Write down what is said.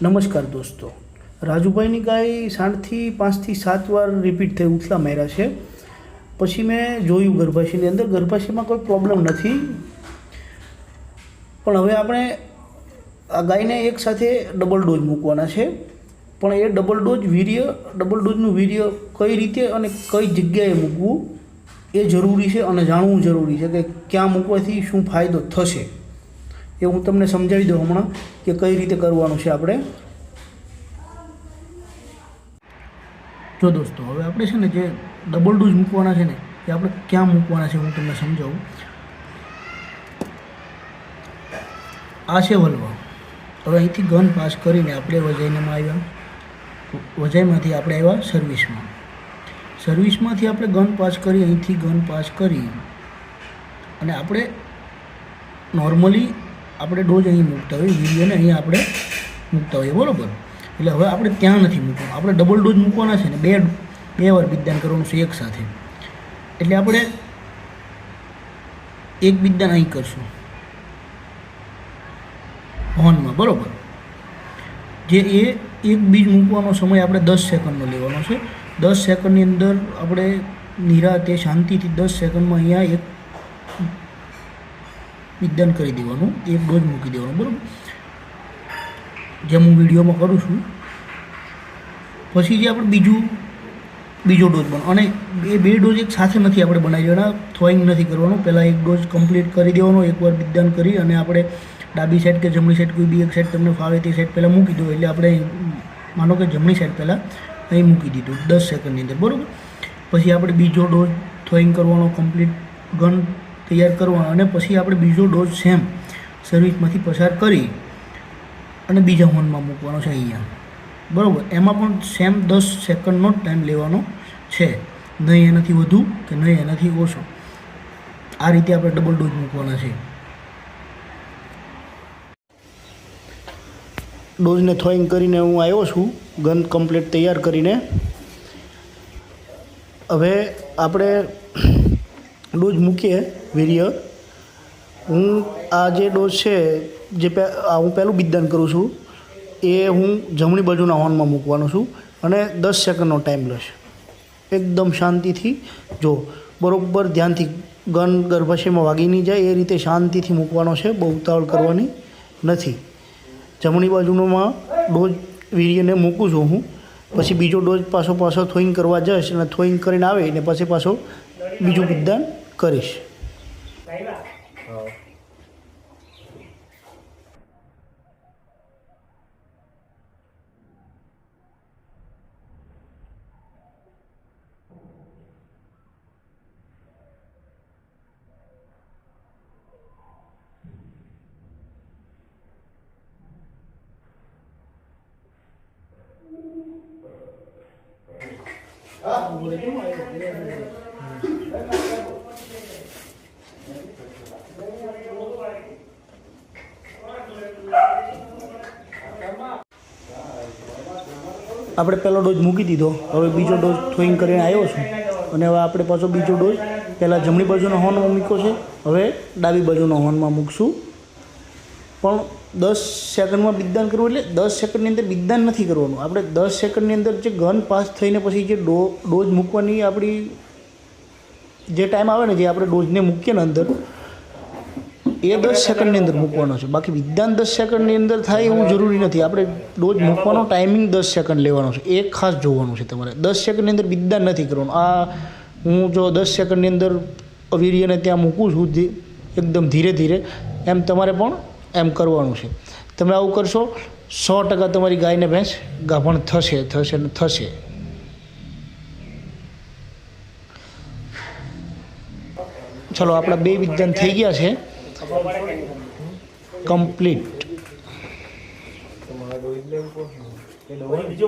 નમસ્કાર દોસ્તો, રાજુભાઈની ગાય 5 થી 7 વાર રિપીટ થઈ ઉથલા માર્યા છે. પછી મેં જોયું ગર્ભાશયની અંદર ગર્ભાશયમાં કોઈ પ્રોબ્લેમ નથી, પણ હવે આપણે આ ગાયને એક સાથે ડબલ ડોઝ મૂકવાના છે. પણ એ ડબલ ડોઝનું વીર્ય કઈ રીતે અને કઈ જગ્યાએ મૂકવું એ જરૂરી છે અને જાણવું જરૂરી છે કે ક્યાં મૂકવાથી શું ફાયદો થશે એ હું તમને સમજાવી દઉં હમણાં કે કઈ રીતે કરવાનું છે આપણે. જો દોસ્તો, હવે આપણે છે ને જે ડબલ ડોઝ મૂકવાના છે ને એ આપણે ક્યાં મૂકવાના છે હું તમને સમજાવું. આ છે વલવા. હવે અહીંથી ગન પાસ કરીને આપણે વજાઈનામાં આવ્યા, વજાઈમાંથી આપણે આવ્યા સર્વિસમાંથી આપણે ગન પાસ કરી, અહીંથી ગન પાસ કરી અને આપણે નોર્મલી આપણે ડોઝ અહીં મૂકતા હોઈએ, વીર્યને અહીંયા આપણે મૂકતા હોઈએ, બરાબર. એટલે હવે આપણે ત્યાં નથી મૂકવાનું, આપણે ડબલ ડોઝ મૂકવાના છે ને બે વાર બીજદાન કરવાનું છે એક સાથે. એટલે આપણે એક બીજદાન અહીં કરશું હોર્નમાં, બરાબર. જે એક બીજ મૂકવાનો સમય આપણે 10 સેકન્ડનો લેવાનો છે. 10 સેકન્ડની અંદર આપણે નિરાતે શાંતિથી 10 સેકન્ડમાં અહીંયા એક બીજદાન કરી દેવાનું, એક ડોઝ મૂકી દેવાનો, બરાબર. જેમ હું વિડીયોમાં કરું છું. પછી જે આપણે બીજો ડોઝ બનો, અને એ બે ડોઝ એક સાથે નથી આપણે બનાવી દેવાના, થ્રોઈંગ નથી કરવાનું. પહેલાં એક ડોઝ કમ્પ્લીટ કરી દેવાનો, એકવાર બીજદાન કરી અને આપણે ડાબી સાઈડ કે જમણી સાઈડ કોઈ બી એક સાઈડ તમને ફાવે તે સાઈડ પહેલાં મૂકી દો. એટલે આપણે માનો કે જમણી સાઈડ પહેલાં અહીં મૂકી દીધું 10 સેકન્ડની અંદર, બરાબર. પછી આપણે બીજો ડોઝ થ્રોઈંગ કરવાનો, કમ્પ્લીટ ગન તૈયાર કરવાનો, અને પછી આપણે બીજો ડોઝ સેમ સર્વિસમાંથી પસાર કરી અને બીજા હોર્નમાં મૂકવાનો છે અહીંયા, બરાબર. એમાં પણ સેમ 10 સેકન્ડનો જ ટાઈમ લેવાનો છે, નહીં એનાથી વધુ કે નહીં એનાથી ઓછો. આ રીતે આપણે ડબલ ડોઝ મૂકવાના છે. ડોઝને થ્રોઈંગ કરીને હું આવ્યો છું, ગન કમ્પ્લીટ તૈયાર કરીને. હવે આપણે ડોઝ મૂકીએ વીર્ય. હું આ જે ડોઝ છે જે હું પહેલું બીજદાન કરું છું એ હું જમણી બાજુના હોર્નમાં મૂકવાનો છું અને 10 સેકન્ડનો ટાઈમ લેશે. એકદમ શાંતિથી જો, બરાબર ધ્યાનથી, ગન ગર્ભાશયમાં વાગી નહીં જાય એ રીતે શાંતિથી મૂકવાનો છે, બહુ ઉતાવળ કરવાની નથી. જમણી બાજુમાં ડોઝ વીર્યને મૂકું છું હું. પછી બીજો ડોઝ પાછો થ્રોઈંગ કરવા જઈશ અને થ્રોઈંગ કરીને આવે ને પછી પાછો બીજું બીજદાન કરીશ. આપણે પહેલો ડોઝ મૂકી દીધો, હવે બીજો ડોઝ થ્રોઈંગ કરીને આવ્યો છું અને હવે આપણે પાછો બીજો ડોઝ પહેલાં જમણી બાજુના હોર્નમાં મૂક્યો છે, હવે ડાબી બાજુના હોર્નમાં મૂકશું. પણ 10 સેકન્ડમાં બીજદાન કરવું, એટલે 10 સેકન્ડની અંદર બીજદાન નથી કરવાનું. આપણે 10 સેકન્ડની અંદર જે ગન પાસ થઈને પછી જે ડોઝ મૂકવાની આપણી જે ટાઈમ આવે ને, જે આપણે ડોઝને મૂકીએ ને અંદર, એ 10 સેકન્ડની અંદર મૂકવાનો છે. બાકી બીજદાન 10 સેકન્ડની અંદર થાય એવું જરૂરી નથી. આપણે ડોઝ મૂકવાનો ટાઈમિંગ 10 સેકન્ડ લેવાનો છે, એ ખાસ જોવાનું છે તમારે. 10 સેકન્ડની અંદર બીજદાન નથી કરવાનું. આ હું જો 10 સેકન્ડની અંદર વીર્યને ત્યાં મૂકું છું એકદમ ધીરે ધીરે, એમ તમારે પણ એમ કરવાનું છે. તમે આવું કરશો 100% તમારી ગાયને ભેંસ ગાભણ થશે. ચલો, આપણા 2 બીજદાન થઈ ગયા છે કમ્પ્લીટ.